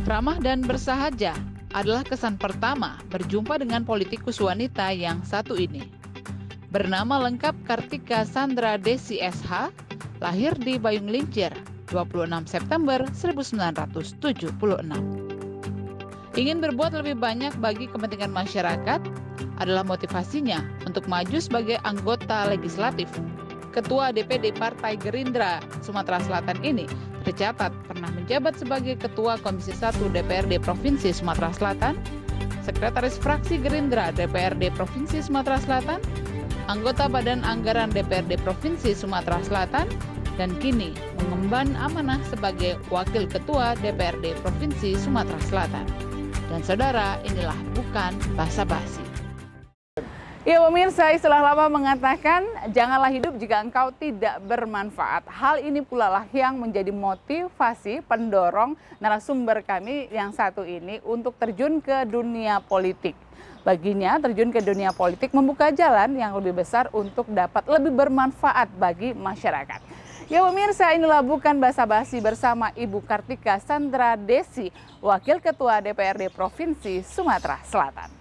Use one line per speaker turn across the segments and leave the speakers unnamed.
Ramah dan bersahaja adalah kesan pertama berjumpa dengan politikus wanita yang satu ini. Bernama lengkap Kartika Sandra Desi SH, lahir di Bayung Lincir, 26 September 1976. Ingin berbuat lebih banyak bagi kepentingan masyarakat adalah motivasinya untuk maju sebagai anggota legislatif. Ketua DPD Partai Gerindra Sumatera Selatan ini tercatat pernah menjabat sebagai Ketua Komisi 1 DPRD Provinsi Sumatera Selatan, Sekretaris Fraksi Gerindra DPRD Provinsi Sumatera Selatan, anggota Badan Anggaran DPRD Provinsi Sumatera Selatan, dan kini mengemban amanah sebagai Wakil Ketua DPRD Provinsi Sumatera Selatan. Dan saudara, inilah bukan basa-basi. Ya pemirsa, istilah lama mengatakan, janganlah hidup jika engkau tidak bermanfaat. Hal ini pula lah yang menjadi motivasi pendorong narasumber kami yang satu ini untuk terjun ke dunia politik. Baginya, terjun ke dunia politik membuka jalan yang lebih besar untuk dapat lebih bermanfaat bagi masyarakat. Ya pemirsa, inilah bukan basa-basi bersama Ibu Kartika Sandra Desi, Wakil Ketua DPRD Provinsi Sumatera Selatan.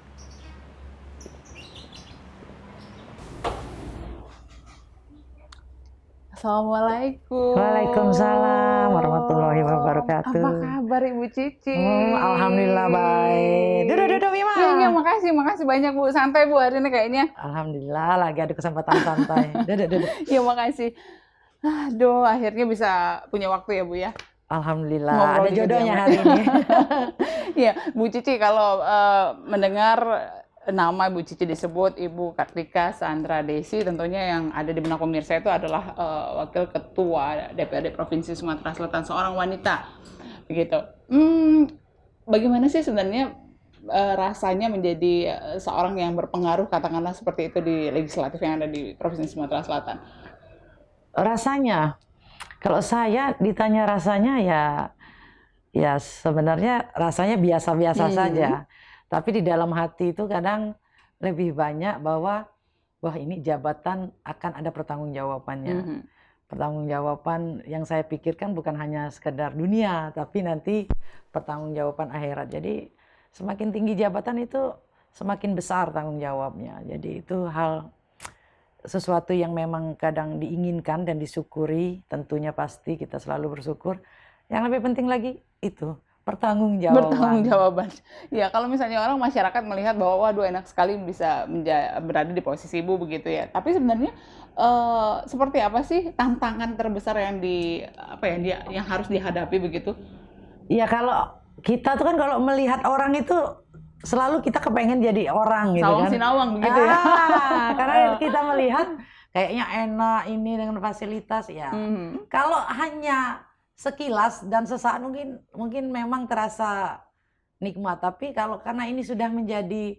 Assalamualaikum.
Waalaikumsalam warahmatullahi wabarakatuh.
Apa kabar Ibu Cici?
Alhamdulillah baik. Duduk Mima.
Iya, makasih banyak Bu. Santai Bu hari ini kayaknya.
Alhamdulillah lagi ada kesempatan santai. Duduk.
Iya, makasih. Aduh, akhirnya bisa punya waktu ya Bu ya.
Alhamdulillah
Ngobrol
ada jodohnya hari ini.
Iya, Bu Cici kalau mendengar nama Ibu Cici disebut Ibu Kartika Sandra Desi, tentunya yang ada di benak pemirsa itu adalah Wakil Ketua DPRD Provinsi Sumatera Selatan, seorang wanita, begitu. Bagaimana sih sebenarnya rasanya menjadi seorang yang berpengaruh, katakanlah seperti itu di legislatif yang ada di Provinsi Sumatera Selatan?
Rasanya, kalau saya ditanya rasanya ya sebenarnya rasanya biasa-biasa saja. Tapi di dalam hati itu kadang lebih banyak bahwa wah ini jabatan akan ada pertanggungjawabannya. Pertanggungjawaban yang saya pikirkan bukan hanya sekedar dunia, tapi nanti pertanggungjawaban akhirat. Jadi semakin tinggi jabatan itu semakin besar tanggung jawabnya. Jadi itu hal sesuatu yang memang kadang diinginkan dan disyukuri, tentunya pasti kita selalu bersyukur. Yang lebih penting lagi itu pertanggungjawaban.
Ya, kalau misalnya orang masyarakat melihat bahwa waduh enak sekali bisa berada di posisi Ibu begitu ya. Tapi sebenarnya seperti apa sih tantangan terbesar yang yang harus dihadapi begitu?
Ya kalau kita tuh kan kalau melihat orang itu selalu kita kepengen jadi orang gitu
Sawang
kan.
sinawang begitu ya.
Karena kita melihat kayaknya enak ini dengan fasilitas ya. Kalau hanya sekilas dan sesaat mungkin memang terasa nikmat, tapi kalau karena ini sudah menjadi,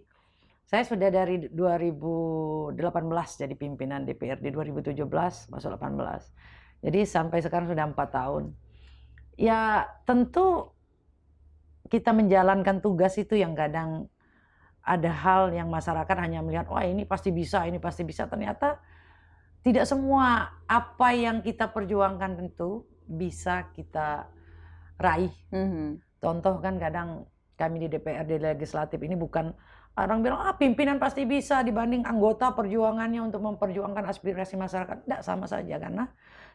saya sudah dari 2018 jadi pimpinan DPRD, 2017 masuk 18, jadi sampai sekarang sudah 4 tahun. Ya tentu kita menjalankan tugas itu yang kadang ada hal yang masyarakat hanya melihat wah ini pasti bisa, ternyata tidak semua apa yang kita perjuangkan tentu bisa kita raih. Contoh kan kadang kami di DPRD legislatif ini bukan orang bilang pimpinan pasti bisa dibanding anggota perjuangannya untuk memperjuangkan aspirasi masyarakat. Tidak, sama saja karena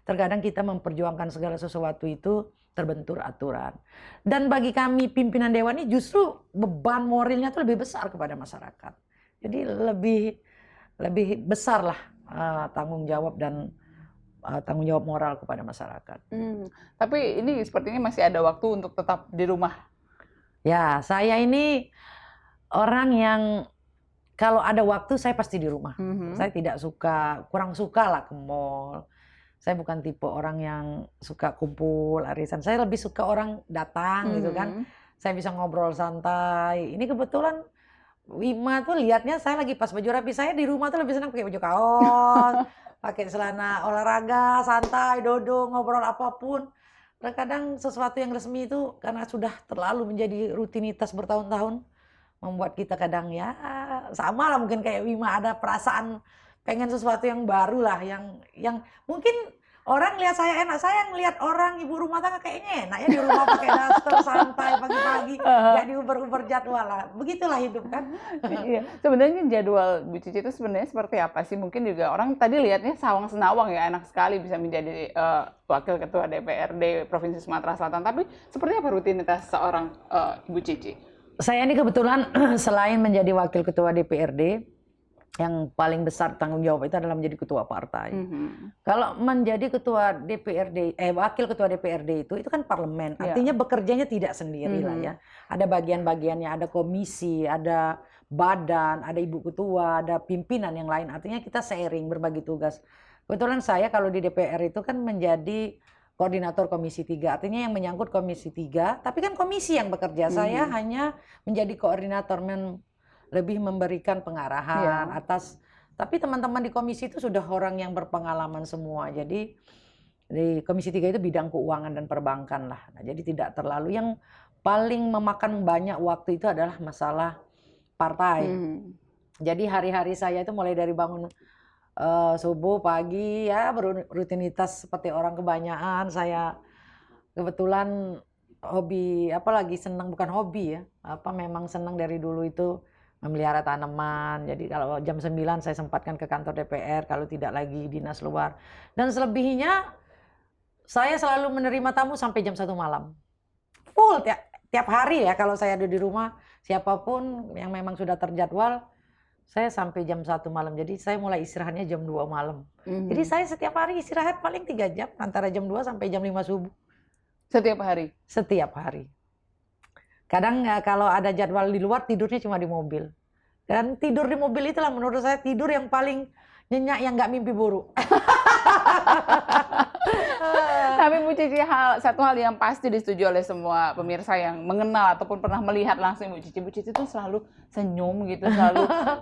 terkadang kita memperjuangkan segala sesuatu itu terbentur aturan. Dan bagi kami pimpinan dewan ini justru beban moralnya itu lebih besar kepada masyarakat. Jadi lebih besar lah tanggung jawab dan tanggung jawab moral kepada masyarakat.
Tapi ini sepertinya masih ada waktu untuk tetap di rumah.
Ya, saya ini orang yang kalau ada waktu saya pasti di rumah. Saya tidak kurang suka lah ke mall. Saya bukan tipe orang yang suka kumpul arisan. Saya lebih suka orang datang gitu kan. Saya bisa ngobrol santai. Ini kebetulan Wima tuh lihatnya saya lagi pas baju rapi, saya di rumah tuh lebih senang pakai baju kaos, pakai celana olahraga, santai, duduk, ngobrol apapun. Terkadang sesuatu yang resmi itu karena sudah terlalu menjadi rutinitas bertahun-tahun, membuat kita kadang ya sama lah mungkin kayak Wima ada perasaan pengen sesuatu yang baru lah, yang mungkin orang lihat saya enak, saya ngelihat orang ibu rumah tangga kayaknya enak ya di rumah pakai daster santai pagi-pagi. lagi, nggak diuber-uber jadwal lah. Begitulah hidup kan.
Iya, sebenarnya jadwal Bu Cici itu sebenarnya seperti apa sih? Mungkin juga orang tadi lihatnya sawang senawang ya, enak sekali bisa menjadi wakil ketua DPRD Provinsi Sumatera Selatan. Tapi seperti apa rutinitas seorang Ibu Cici?
Saya ini kebetulan selain menjadi wakil ketua DPRD, yang paling besar tanggung jawab itu adalah menjadi ketua partai. Kalau menjadi ketua DPRD, wakil ketua DPRD itu kan parlemen, artinya bekerjanya tidak sendiri lah ya. Ada bagian-bagiannya, ada komisi, ada badan, ada ibu ketua, ada pimpinan yang lain. Artinya kita sharing, berbagi tugas. Kebetulan saya kalau di DPR itu kan menjadi koordinator Komisi 3, artinya yang menyangkut Komisi 3, tapi kan komisi yang bekerja. Saya hanya menjadi koordinator, lebih memberikan pengarahan atas, tapi teman-teman di komisi itu sudah orang yang berpengalaman semua. Jadi di Komisi 3 itu bidang keuangan dan perbankan lah. Nah, jadi tidak terlalu, yang paling memakan banyak waktu itu adalah masalah partai. Jadi hari-hari saya itu mulai dari bangun subuh, pagi, ya rutinitas seperti orang kebanyakan. Saya kebetulan hobi, apalagi senang, bukan hobi ya, memang senang dari dulu itu memelihara tanaman. Jadi kalau jam 9 saya sempatkan ke kantor DPR, kalau tidak lagi dinas luar. Dan selebihnya saya selalu menerima tamu sampai jam 1 malam. Full tiap hari ya, kalau saya ada di rumah, siapapun yang memang sudah terjadwal, saya sampai jam 1 malam. Jadi saya mulai istirahatnya jam 2 malam. Jadi saya setiap hari istirahat paling 3 jam, antara jam 2 sampai jam 5 subuh.
Setiap hari?
Setiap hari. Kadang kalau ada jadwal di luar, tidurnya cuma di mobil. Dan tidur di mobil itulah menurut saya tidur yang paling nyenyak, yang nggak mimpi buruk.
Tapi Bu Cici, satu hal yang pasti disetujui oleh semua pemirsa yang mengenal ataupun pernah melihat langsung Bu Cici itu selalu senyum gitu,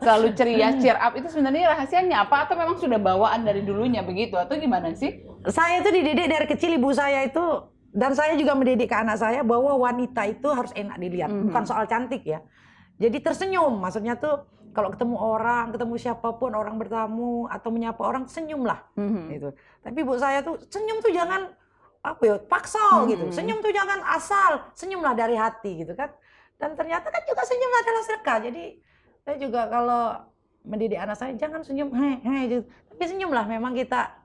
selalu ceria, cheer up. Itu sebenarnya rahasianya apa? Atau memang sudah bawaan dari dulunya begitu? Atau gimana sih?
Saya itu dididik dari kecil, ibu saya itu, dan saya juga mendidik ke anak saya bahwa wanita itu harus enak dilihat, bukan soal cantik ya. Jadi tersenyum, maksudnya tuh kalau ketemu orang, ketemu siapapun, orang bertamu atau menyapa orang, senyumlah. Gitu. Tapi ibu saya tuh senyum tuh jangan paksa gitu. Senyum tuh jangan asal, senyumlah dari hati gitu kan. Dan ternyata kan juga senyum adalah sedekah. Jadi saya juga kalau mendidik anak saya jangan senyum gitu. Tapi senyumlah, memang kita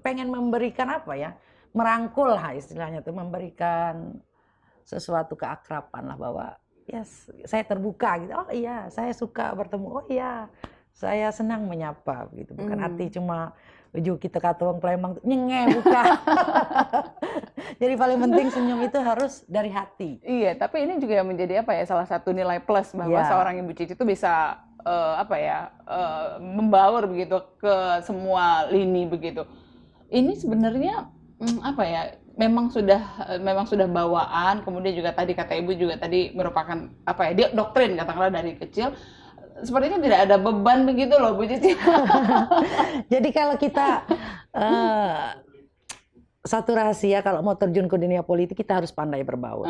pengen memberikan apa ya? Merangkul lah istilahnya tuh, memberikan sesuatu keakraban lah, bahwa saya terbuka gitu. Oh iya, saya suka bertemu. Oh iya, saya senang menyapa gitu. Bukan arti cuma kita katong Palembang nyenge, bukan. Jadi paling penting senyum itu harus dari hati.
Iya, tapi ini juga menjadi salah satu nilai plus bahwa seorang Ibu Cici itu bisa membaur begitu ke semua lini begitu. Ini sebenarnya memang sudah bawaan, kemudian juga tadi kata Ibu juga tadi merupakan dia doktrin katakanlah dari kecil. Sepertinya tidak ada beban begitu loh Bu Cici.
Jadi kalau kita satu rahasia kalau mau terjun ke dunia politik, kita harus pandai berbaur.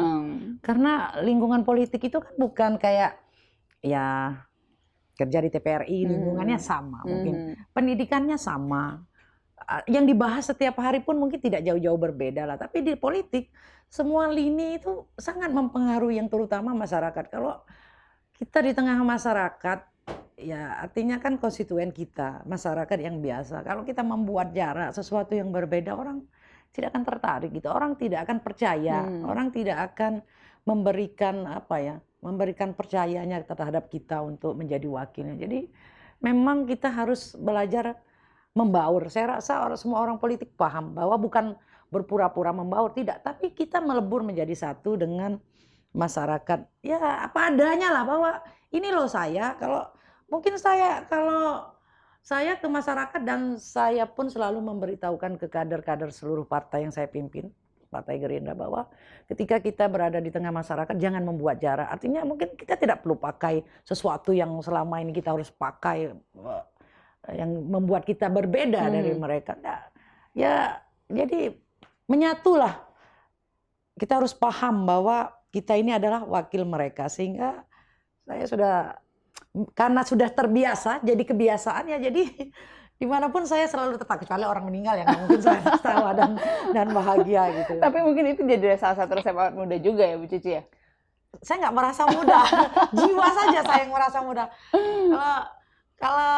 Karena lingkungan politik itu kan bukan kayak ya kerja di TPRI, lingkungannya sama, mungkin pendidikannya sama. Yang dibahas setiap hari pun mungkin tidak jauh-jauh berbeda lah. Tapi di politik semua lini itu sangat mempengaruhi, yang terutama masyarakat. Kalau kita di tengah masyarakat, ya artinya kan konstituen kita, masyarakat yang biasa. Kalau kita membuat jarak, sesuatu yang berbeda, orang tidak akan tertarik gitu. Orang tidak akan percaya, orang tidak akan memberikan memberikan percayanya terhadap kita untuk menjadi wakilnya. Jadi memang kita harus belajar membaur. Saya rasa semua orang politik paham bahwa bukan berpura-pura membaur, tidak, tapi kita melebur menjadi satu dengan masyarakat. Ya apa adanya lah, bahwa ini loh saya, kalau saya ke masyarakat, dan saya pun selalu memberitahukan ke kader-kader seluruh partai yang saya pimpin, Partai Gerindra, bahwa ketika kita berada di tengah masyarakat jangan membuat jarak. Artinya mungkin kita tidak perlu pakai sesuatu yang selama ini kita harus pakai, yang membuat kita berbeda dari mereka. Ya, jadi menyatulah. Kita harus paham bahwa kita ini adalah wakil mereka, sehingga saya karena sudah terbiasa, jadi kebiasaan ya, jadi dimanapun saya selalu tetap, kecuali orang meninggal yang mungkin saya tertawa dan bahagia gitu.
Tapi mungkin itu jadi salah satu resep awet muda juga ya Bu Cici ya?
saya nggak merasa muda, jiwa saja saya yang merasa muda. Kalau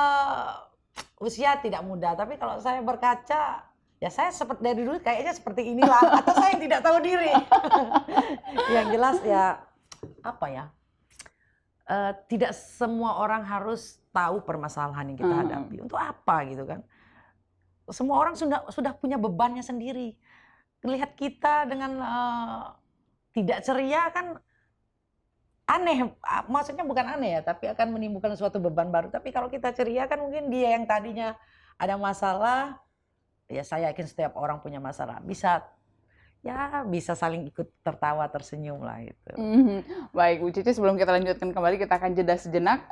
usia tidak muda, tapi kalau saya berkaca, ya saya seperti dari dulu kayaknya seperti inilah, atau saya yang tidak tahu diri. Yang jelas ya apa ya? Tidak semua orang harus tahu permasalahan yang kita hadapi. Untuk apa gitu kan? Semua orang sudah punya bebannya sendiri. Melihat kita dengan tidak ceria kan aneh. Maksudnya bukan aneh ya, tapi akan menimbulkan suatu beban baru. Tapi kalau kita ceria kan mungkin dia yang tadinya ada masalah, ya saya yakin setiap orang punya masalah. Bisa saling ikut tertawa, tersenyum lah itu.
Baik, Bu Cici, sebelum kita lanjutkan kembali, kita akan jeda sejenak.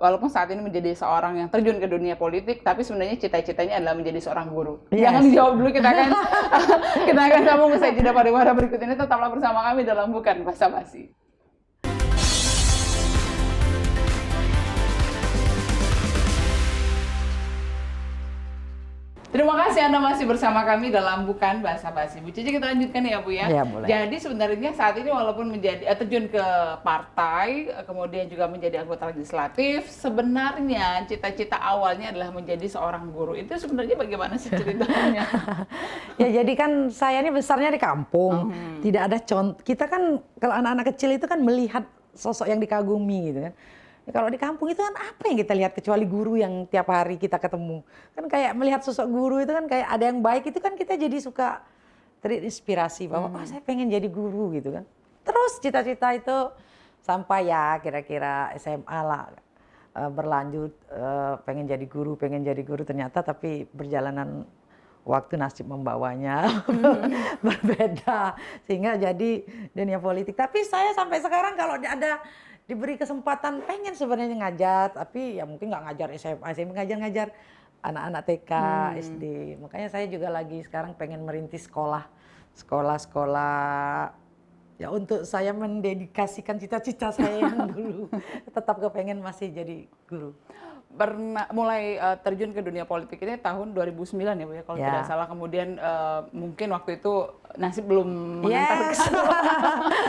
Walaupun saat ini menjadi seorang yang terjun ke dunia politik, tapi sebenarnya cita-citanya adalah menjadi seorang guru. Yes. Jangan dijawab dulu, kita akan sambung usai jeda pariwara berikut ini. Tetaplah bersama kami dalam Bukan Basa-Basi. Terima kasih Anda masih bersama kami dalam Bukan Basa-Basi. Bu Cici, kita lanjutkan ya Bu ya.
Ya, boleh.
Jadi sebenarnya saat ini walaupun terjun ke partai, kemudian juga menjadi anggota legislatif, sebenarnya cita-cita awalnya adalah menjadi seorang guru. Itu sebenarnya bagaimana sih ceritanya?
Ya jadi kan saya ini besarnya di kampung, tidak ada contoh. Kita kan kalau anak-anak kecil itu kan melihat sosok yang dikagumi gitu kan. Kalau di kampung itu kan apa yang kita lihat kecuali guru yang tiap hari kita ketemu. Kan kayak melihat sosok guru itu kan kayak ada yang baik, itu kan kita jadi suka terinspirasi bahwa saya pengen jadi guru gitu kan. Terus cita-cita itu sampai ya kira-kira SMA lah berlanjut pengen jadi guru ternyata tapi perjalanan waktu nasib membawanya berbeda sehingga jadi dunia politik. Tapi saya sampai sekarang kalau ada diberi kesempatan pengen sebenarnya ngajar, tapi ya mungkin nggak ngajar SMA, ngajar anak-anak TK, SD. Makanya saya juga lagi sekarang pengen merintis sekolah ya untuk saya mendedikasikan cita-cita saya yang dulu tetap kepengen masih jadi guru.
Mulai terjun ke dunia politik ini tahun 2009 ya Bu ya, kalau tidak salah. Kemudian mungkin waktu itu nasib belum mengantarkan,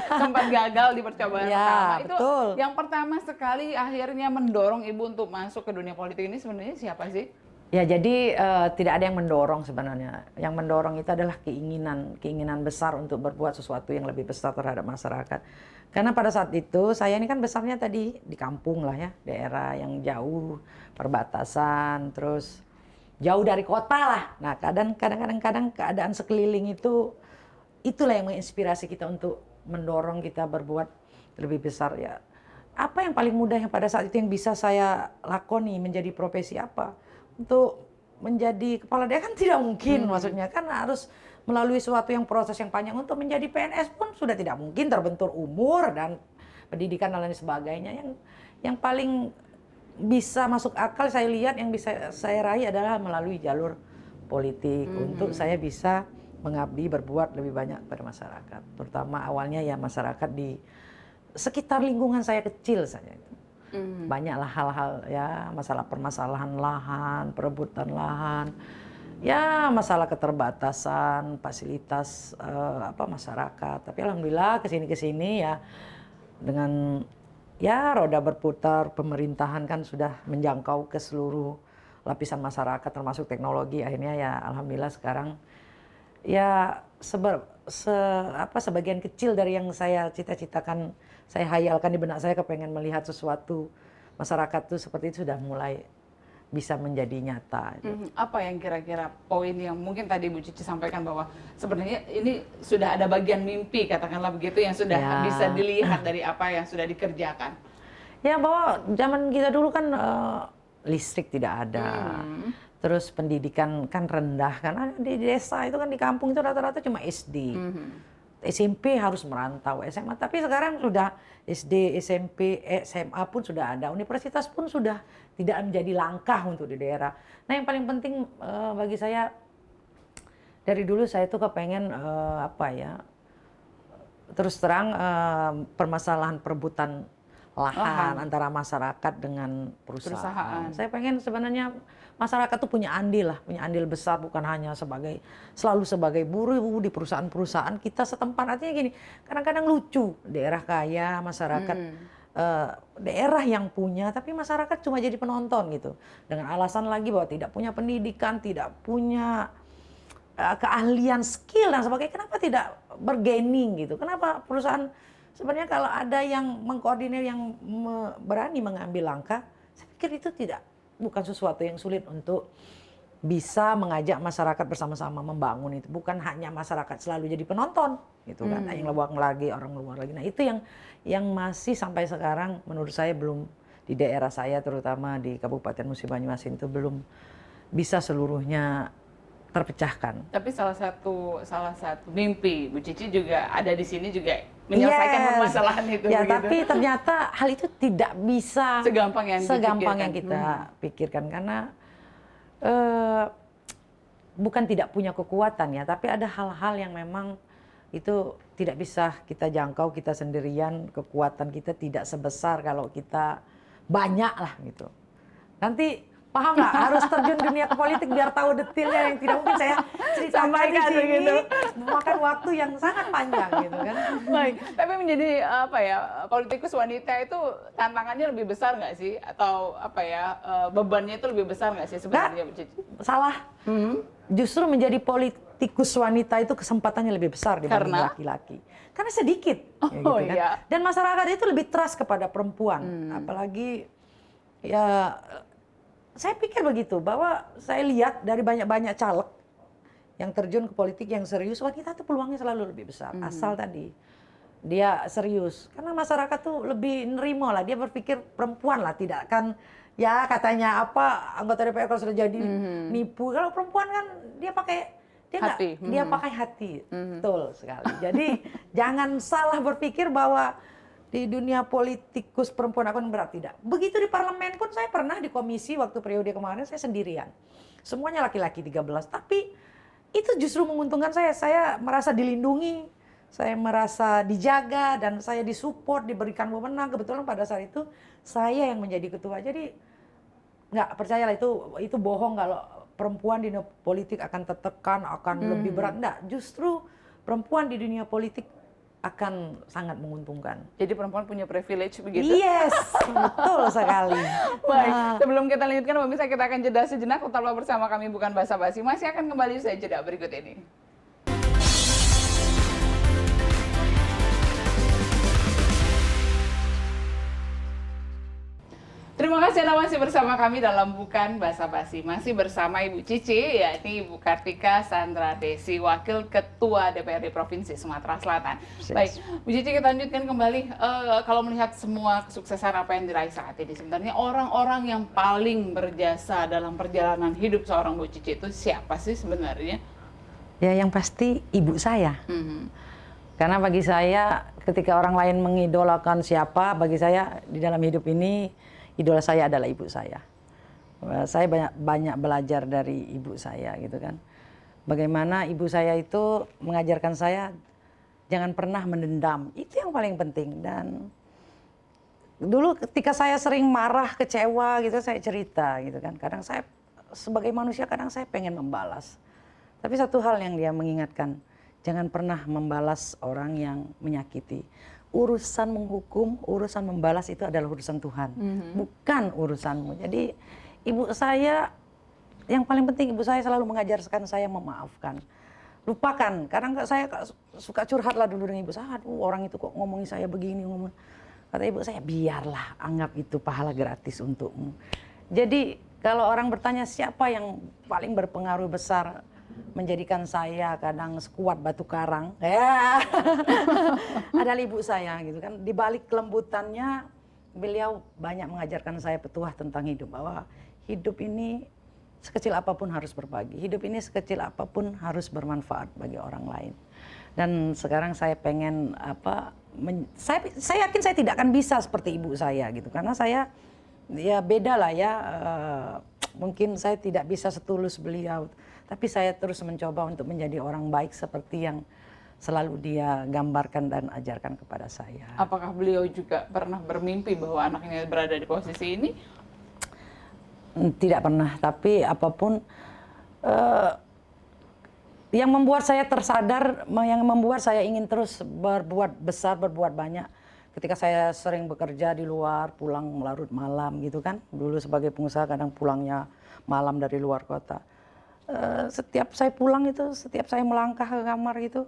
sempat gagal di percobaan pertama. Itu
betul.
Yang pertama sekali akhirnya mendorong Ibu untuk masuk ke dunia politik ini sebenarnya siapa sih?
Ya jadi tidak ada yang mendorong sebenarnya. Yang mendorong itu adalah keinginan besar untuk berbuat sesuatu yang lebih besar terhadap masyarakat. Karena pada saat itu saya ini kan besarnya tadi di kampung lah ya, daerah yang jauh, perbatasan, terus jauh dari kota lah. Nah kadang-kadang keadaan sekeliling itulah yang menginspirasi kita untuk mendorong kita berbuat lebih besar ya. Apa yang paling mudah yang pada saat itu yang bisa saya lakoni, menjadi profesi apa? Untuk menjadi kepala daerah kan tidak mungkin, maksudnya kan harus melalui suatu yang proses yang panjang. Untuk menjadi PNS pun sudah tidak mungkin, terbentur umur dan pendidikan dan lain sebagainya. Yang paling bisa masuk akal saya lihat yang bisa saya raih adalah melalui jalur politik untuk saya bisa mengabdi, berbuat lebih banyak pada masyarakat, terutama awalnya ya masyarakat di sekitar lingkungan saya kecil saja itu. Banyaklah hal-hal ya, permasalahan lahan, perebutan lahan, ya masalah keterbatasan fasilitas masyarakat. Tapi alhamdulillah kesini ya dengan ya roda berputar pemerintahan kan sudah menjangkau ke seluruh lapisan masyarakat termasuk teknologi. Akhirnya ya alhamdulillah sekarang ya sebagian kecil dari yang saya cita-citakan, saya hayalkan di benak saya, kepengen melihat sesuatu masyarakat tuh seperti itu sudah mulai bisa menjadi nyata.
Apa yang kira-kira poin yang mungkin tadi Bu Cici sampaikan bahwa sebenarnya ini sudah ada bagian mimpi, katakanlah begitu, yang sudah bisa dilihat dari apa yang sudah dikerjakan? Ya
bahwa zaman kita dulu kan listrik tidak ada. Terus pendidikan kan rendah kan, di desa itu kan, di kampung itu rata-rata cuma SD. SMP harus merantau, SMA. Tapi sekarang sudah SD, SMP, SMA pun sudah ada. Universitas pun sudah tidak menjadi langkah untuk di daerah. Nah yang paling penting bagi saya, dari dulu saya tuh kepengen terus terang permasalahan perebutan lahan antara masyarakat dengan perusahaan. Saya pengen sebenarnya masyarakat tuh punya andil besar, bukan hanya selalu sebagai buruh di perusahaan-perusahaan kita setempat. Artinya gini, kadang-kadang lucu daerah kaya, masyarakat daerah yang punya, tapi masyarakat cuma jadi penonton gitu, dengan alasan lagi bahwa tidak punya pendidikan, tidak punya keahlian, skill dan sebagainya. Kenapa tidak bergaining gitu? Kenapa perusahaan sebenarnya kalau ada yang mengkoordinir, yang berani mengambil langkah, saya pikir itu bukan sesuatu yang sulit untuk bisa mengajak masyarakat bersama-sama membangun itu. Bukan hanya masyarakat selalu jadi penonton gitu kan, yang luar lagi, orang luar lagi. Nah itu yang masih sampai sekarang menurut saya belum, di daerah saya terutama di Kabupaten Musi Banyuasin itu belum bisa seluruhnya terpecahkan.
Tapi salah satu mimpi Bu Cici juga ada di sini juga menyelesaikan permasalahan itu.
Ya,
begitu.
tapi ternyata hal itu tidak bisa
segampang yang
kita pikirkan, karena bukan tidak punya kekuatan ya, tapi ada hal-hal yang memang itu tidak bisa kita jangkau kita sendirian. Kekuatan kita tidak sebesar kalau kita banyak lah gitu. Nanti paham nggak, harus terjun dunia ke politik biar tahu detailnya yang tidak mungkin saya ceritakan di sini gitu. Memakan waktu yang sangat panjang gitu kan.
Baik, tapi menjadi politikus wanita itu tantangannya lebih besar nggak sih, atau bebannya itu lebih besar nggak sih sebenarnya Bu Cici?
Salah. Justru menjadi politikus wanita itu kesempatannya lebih besar dibanding laki-laki. Karena sedikit. Gitu kan.
Iya.
Dan masyarakat itu lebih trust kepada perempuan. Apalagi ya, saya pikir begitu, bahwa saya lihat dari banyak-banyak caleg yang terjun ke politik yang serius, wanita tuh peluangnya selalu lebih besar. Asal tadi dia serius. Karena masyarakat tuh lebih nerimo lah, dia berpikir perempuan lah tidak akan, ya katanya anggota DPR kalau sudah jadi nipu. Kalau perempuan kan dia pakai hati. Betul sekali. Jadi jangan salah berpikir bahwa di dunia politikus perempuan akan berat, tidak. Begitu di parlemen pun, saya pernah di komisi waktu periode kemarin saya sendirian. Semuanya laki-laki 13, tapi itu justru menguntungkan saya. Saya merasa dilindungi, saya merasa dijaga, dan saya disupport, diberikan wewenang. Kebetulan pada saat itu saya yang menjadi ketua. Jadi nggak percayalah itu bohong kalau perempuan di dunia politik akan tertekan, akan lebih berat. Nggak, justru perempuan di dunia politik akan sangat menguntungkan.
Jadi perempuan punya privilege begitu?
Yes, betul sekali.
Baik, sebelum kita lanjutkan pemirsa, kita akan jeda sejenak. Tetaplah bersama kami, bukan basa-basi. Masih akan kembali usai jeda berikut ini. Terima kasih Anda masih bersama kami dalam Bukan Basa-basi. Masih bersama Ibu Cici, yakni Ibu Kartika Sandra Desi, Wakil Ketua DPRD Provinsi Sumatera Selatan. Baik, Bu Cici, kita lanjutkan kembali. Kalau melihat semua kesuksesan apa yang diraih saat ini, sebenarnya orang-orang yang paling berjasa dalam perjalanan hidup seorang Bu Cici itu siapa sih sebenarnya?
Ya, yang pasti ibu saya. Karena bagi saya, ketika orang lain mengidolakan siapa, bagi saya di dalam hidup ini, idola saya adalah ibu saya. Saya banyak belajar dari ibu saya gitu kan. Bagaimana ibu saya itu mengajarkan saya jangan pernah mendendam. Itu yang paling penting. Dan dulu ketika saya sering marah, kecewa gitu, saya cerita gitu kan. Kadang saya sebagai manusia kadang saya pengen membalas. Tapi satu hal yang dia mengingatkan, jangan pernah membalas orang yang menyakiti. Urusan menghukum, urusan membalas itu adalah urusan Tuhan, bukan urusanmu. Jadi ibu saya, yang paling penting ibu saya selalu mengajarkan saya memaafkan. Lupakan, kadang saya suka curhat lah dulu dengan ibu saya, aduh orang itu kok ngomongin saya begini, kata ibu saya, biarlah, anggap itu pahala gratis untukmu. Jadi kalau orang bertanya siapa yang paling berpengaruh besar menjadikan saya kadang sekuat batu karang, ya adalah ibu saya gitu kan. Di balik kelembutannya, beliau banyak mengajarkan saya petuah tentang hidup, bahwa hidup ini sekecil apapun harus berbagi, hidup ini sekecil apapun harus bermanfaat bagi orang lain. Dan sekarang saya pengen saya yakin saya tidak akan bisa seperti ibu saya gitu, karena saya ya beda lah ya, mungkin saya tidak bisa setulus beliau. Tapi saya terus mencoba untuk menjadi orang baik seperti yang selalu dia gambarkan dan ajarkan kepada saya.
Apakah beliau juga pernah bermimpi bahwa anaknya berada di posisi ini?
Tidak pernah, tapi apapun yang membuat saya tersadar, yang membuat saya ingin terus berbuat besar, berbuat banyak. Ketika saya sering bekerja di luar, pulang larut malam gitu kan. Dulu sebagai pengusaha kadang pulangnya malam dari luar kota. Setiap saya pulang itu, setiap saya melangkah ke kamar itu,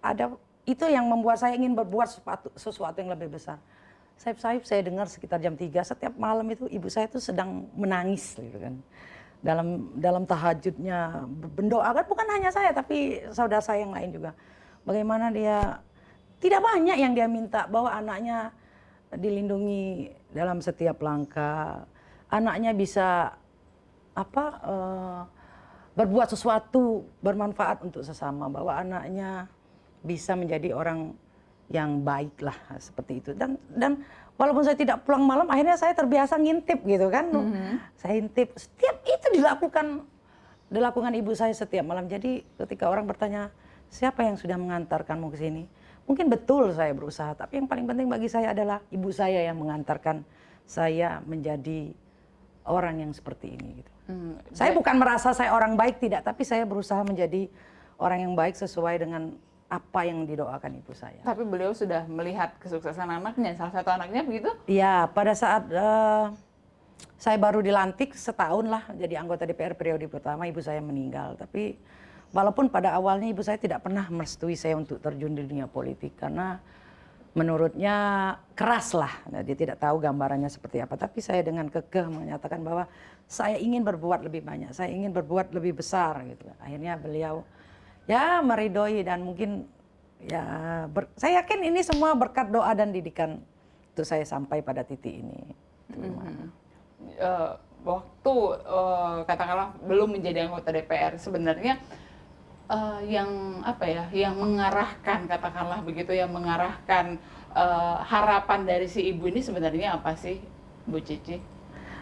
ada itu yang membuat saya ingin berbuat sesuatu yang lebih besar. Saya dengar sekitar jam 3 setiap malam itu ibu saya itu sedang menangis gitu kan. Dalam tahajudnya mendoakan, bukan hanya saya tapi saudara saya yang lain juga. Bagaimana dia tidak banyak yang dia minta, bahwa anaknya dilindungi dalam setiap langkah, anaknya bisa berbuat sesuatu bermanfaat untuk sesama, bahwa anaknya bisa menjadi orang yang baik lah, seperti itu. Dan walaupun saya tidak pulang malam, akhirnya saya terbiasa ngintip gitu kan. Saya intip, setiap itu dilakukan ibu saya setiap malam. Jadi ketika orang bertanya, siapa yang sudah mengantarkanmu ke sini? Mungkin betul saya berusaha, tapi yang paling penting bagi saya adalah ibu saya yang mengantarkan saya menjadi orang yang seperti ini gitu. Saya bukan merasa saya orang baik, tidak, tapi saya berusaha menjadi orang yang baik sesuai dengan apa yang didoakan ibu saya.
Tapi beliau sudah melihat kesuksesan anaknya, salah satu anaknya begitu?
Ya, pada saat saya baru dilantik setahun lah jadi anggota DPR periode pertama, ibu saya meninggal. Tapi walaupun pada awalnya ibu saya tidak pernah merestui saya untuk terjun di dunia politik, karena menurutnya keras lah, dia tidak tahu gambarannya seperti apa. Tapi saya dengan kekeh menyatakan bahwa saya ingin berbuat lebih banyak, saya ingin berbuat lebih besar gitu. Akhirnya beliau ya meridoi, dan mungkin ya saya yakin ini semua berkat doa dan didikan untuk saya sampai pada titik ini.
Waktu katakanlah belum menjadi anggota DPR, sebenarnya yang mengarahkan, katakanlah begitu, yang mengarahkan harapan dari si ibu ini sebenarnya apa sih, Bu Cici?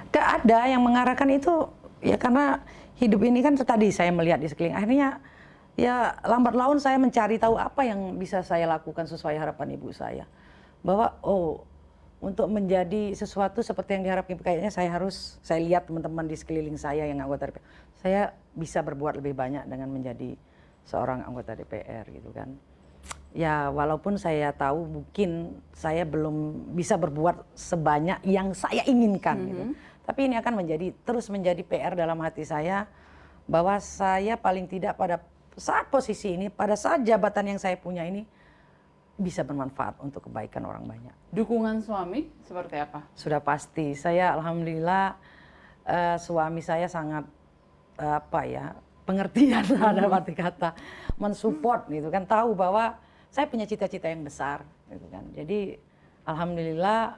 Tidak ada yang mengarahkan itu, ya karena hidup ini kan tadi saya melihat di sekeliling, akhirnya ya lambat laun saya mencari tahu apa yang bisa saya lakukan sesuai harapan ibu saya. Bahwa untuk menjadi sesuatu seperti yang diharapkan, kayaknya saya lihat teman-teman di sekeliling saya yang anggota DPR, saya bisa berbuat lebih banyak dengan menjadi seorang anggota DPR gitu kan. Ya walaupun saya tahu mungkin saya belum bisa berbuat sebanyak yang saya inginkan gitu. Tapi ini akan terus menjadi PR dalam hati saya, bahwa saya paling tidak pada saat posisi ini, pada saat jabatan yang saya punya ini, bisa bermanfaat untuk kebaikan orang banyak.
Dukungan suami seperti apa?
Sudah pasti, saya alhamdulillah suami saya sangat pengertian ada arti kata, mensupport gitu kan, tahu bahwa saya punya cita-cita yang besar gitu kan. Jadi alhamdulillah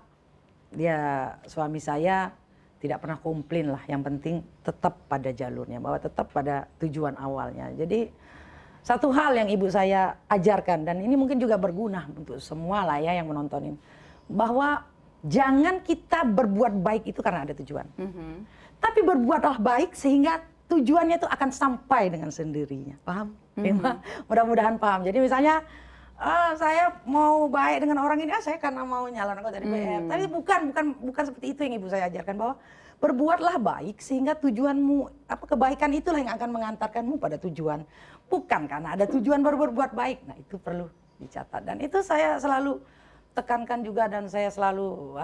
dia suami saya tidak pernah komplain lah, yang penting tetap pada jalurnya, bahwa tetap pada tujuan awalnya. Jadi satu hal yang ibu saya ajarkan, dan ini mungkin juga berguna untuk semua lah ya yang menontonin, bahwa jangan kita berbuat baik itu karena ada tujuan. Tapi berbuatlah baik sehingga tujuannya itu akan sampai dengan sendirinya. Paham? Mudah-mudahan paham. Jadi misalnya saya mau baik dengan orang ini, saya karena mau nyalon anggota DPR. Tapi bukan seperti itu yang ibu saya ajarkan, bahwa berbuatlah baik sehingga tujuanmu, kebaikan itulah yang akan mengantarkanmu pada tujuan. Bukan karena ada tujuan baru berbuat baik. Nah, itu perlu dicatat, dan itu saya selalu tekankan juga, dan saya selalu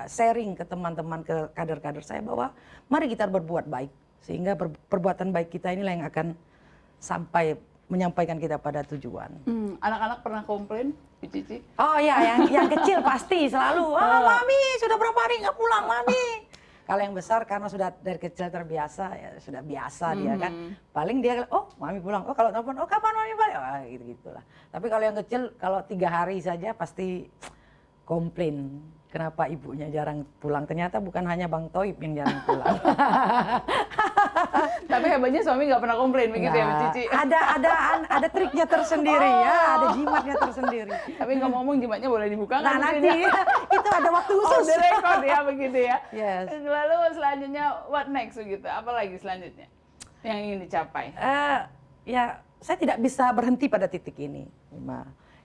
sharing ke teman-teman, ke kader-kader saya, bahwa mari kita berbuat baik sehingga perbuatan baik kita inilah yang akan sampai menyampaikan kita pada tujuan.
Anak-anak pernah komplain, Bu Cici?
Oh ya, yang kecil pasti selalu, mami sudah berapa hari nggak pulang, mami. Kalau yang besar karena sudah dari kecil terbiasa, ya sudah biasa dia kan. Paling dia, mami pulang, kalau telepon, kapan mami balik, gitu-gitulah. Tapi kalau yang kecil, kalau 3 hari saja pasti komplain. Kenapa ibunya jarang pulang? Ternyata bukan hanya Bang Toib yang jarang pulang.
Tapi hebatnya suami nggak pernah komplain begitu ya, Bu Cici?
Ada triknya tersendiri ya, ada jimatnya tersendiri.
Tapi ngomong jimatnya boleh dibuka nggak?
Nah nanti itu ada waktu khusus.
The record ya, begitu ya.
Yes.
Lalu selanjutnya what next begitu? Apa lagi selanjutnya yang ingin dicapai?
Ya saya tidak bisa berhenti pada titik ini,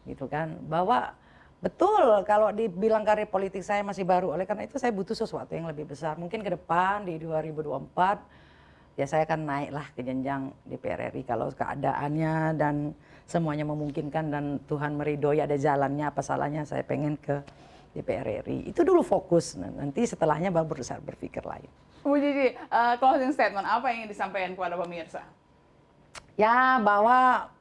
gitu kan, bahwa betul kalau dibilang karir politik saya masih baru, oleh karena itu saya butuh sesuatu yang lebih besar. Mungkin ke depan di 2024 ya saya akan naiklah ke jenjang DPR RI kalau keadaannya dan semuanya memungkinkan dan Tuhan meridhoi ada jalannya, apa salahnya saya pengen ke DPR RI. Itu dulu fokus, nanti setelahnya baru berpikir lain.
Bu Gigi, closing statement apa yang ingin disampaikan kepada pemirsa?
Ya bahwa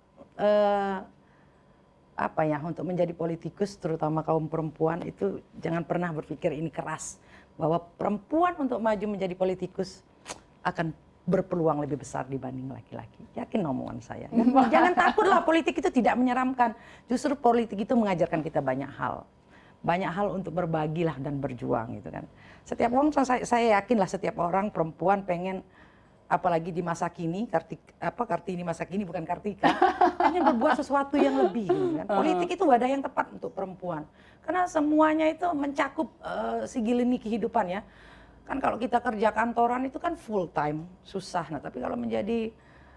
apa ya, untuk menjadi politikus terutama kaum perempuan itu jangan pernah berpikir ini keras, bahwa perempuan untuk maju menjadi politikus akan berpeluang lebih besar dibanding laki-laki. Yakin omongan saya. Jangan takutlah, politik itu tidak menyeramkan. Justru politik itu mengajarkan kita banyak hal. Banyak hal untuk berbagilah dan berjuang gitu kan. Setiap orang, saya yakinlah setiap orang perempuan pengen, apalagi di masa kini, Kartini masa kini bukan Kartika, pengen berbuat sesuatu yang lebih gitu kan. Politik itu wadah yang tepat untuk perempuan. Karena semuanya itu mencakup segilini kehidupan ya. Kan kalau kita kerja kantoran itu kan full time, susah. Nah, tapi kalau menjadi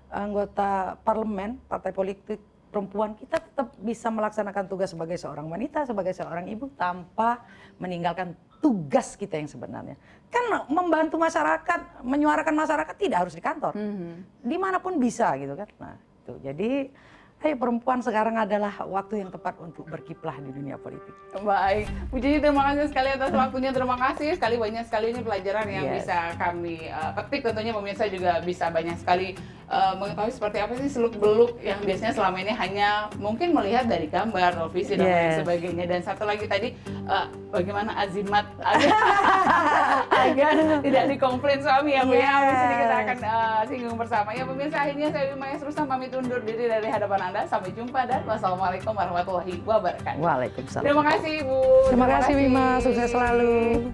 anggota parlemen, partai politik perempuan, kita tetap bisa melaksanakan tugas sebagai seorang wanita, sebagai seorang ibu tanpa meninggalkan tugas kita yang sebenarnya. Kan membantu masyarakat, menyuarakan masyarakat tidak harus di kantor. Dimanapun bisa gitu kan. Nah, itu. Jadi ayo perempuan sekarang adalah waktu yang tepat untuk berkiprah di dunia politik.
Baik, Bu Gigi terima kasih sekali atas waktunya, terima kasih sekali, banyak sekali ini pelajaran yang bisa kami petik, tentunya pemirsa juga bisa banyak sekali mengetahui seperti apa sih seluk-beluk yang biasanya selama ini hanya mungkin melihat dari gambar, televisi dan lain sebagainya. Dan satu lagi tadi bagaimana azimat agar tidak dikomplain suami ya Bu ya. Di sini kita akan singgung bersama. Ya pemirsa, akhirnya saya Wima Yasrusa pamit undur diri dari hadapan Anda. Sampai jumpa dan wassalamualaikum warahmatullahi wabarakatuh.
Waalaikumsalam.
Terima kasih Ibu.
Terima kasih Wima, sukses selalu.